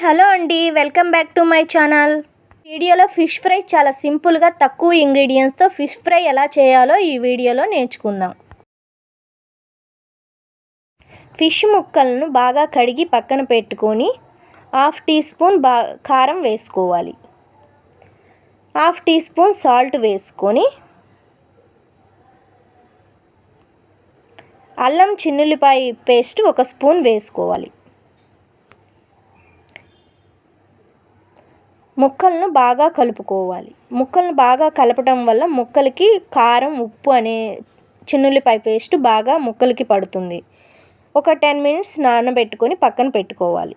Hello అండి, welcome back to my channel. వీడియోలో fish fry చాలా సింపుల్గా తక్కువ ఇంగ్రీడియంట్స్తో ఫిష్ ఫ్రై ఎలా చేయాలో ఈ వీడియోలో నేర్చుకుందాం. ఫిష్ ముక్కలను బాగా కడిగి పక్కన పెట్టుకొని హాఫ్ టీ స్పూన్ కారం వేసుకోవాలి. హాఫ్ టీ స్పూన్ సాల్ట్ వేసుకొని అల్లం చిన్నుల్లిపాయ పేస్ట్ 1 స్పూన్ వేసుకోవాలి. ముక్కలను బాగా కలుపుకోవాలి. ముక్కలను బాగా కలపడం వల్ల ముక్కలకి కారం, ఉప్పు అనే చిన్నుల్లిపాయ పేస్ట్ బాగా ముక్కలకి పడుతుంది. ఒక 10 మినిట్స్ నానబెట్టుకొని పక్కన పెట్టుకోవాలి.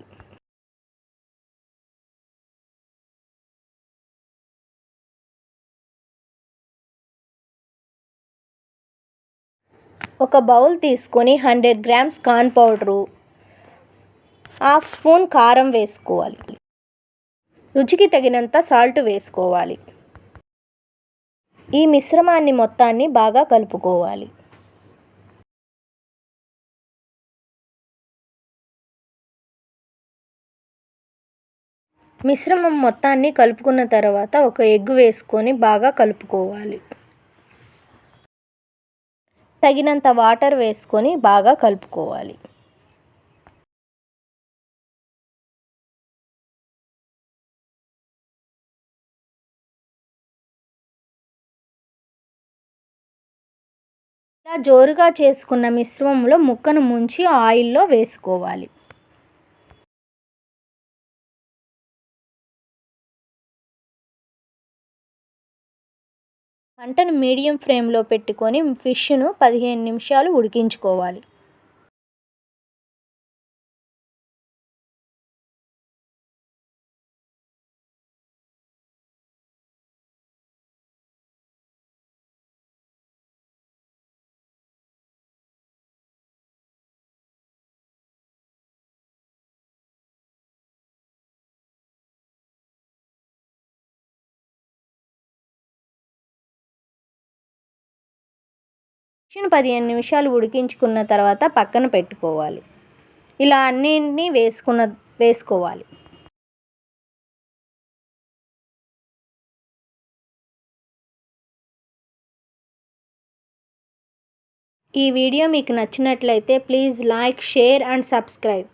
ఒక బౌల్ తీసుకొని 100 grams corn powder, half spoon కారం వేసుకోవాలి. రుచికి తగినంత సాల్ట్ వేసుకోవాలి. ఈ మిశ్రమాన్ని మొత్తాన్ని బాగా కలుపుకోవాలి. మిశ్రమం మొత్తాన్ని కలుపుకున్న తర్వాత ఒక ఎగ్ వేసుకొని బాగా కలుపుకోవాలి. తగినంత వాటర్ వేసుకొని బాగా కలుపుకోవాలి. ఇలా జోరుగా చేసుకున్న మిశ్రమంలో ముక్కను ముంచి ఆయిల్లో వేసుకోవాలి. మంటను మీడియం ఫ్లేమ్లో పెట్టుకొని ఫిష్ను 15 నిమిషాలు ఉడికించుకోవాలి. ఫిష్ను 15 నిమిషాలు ఉడికించుకున్న తర్వాత పక్కన పెట్టుకోవాలి. ఇలా అన్నింటినీ వేసుకోవాలి. ఈ వీడియో మీకు నచ్చినట్లయితే please like, share and subscribe.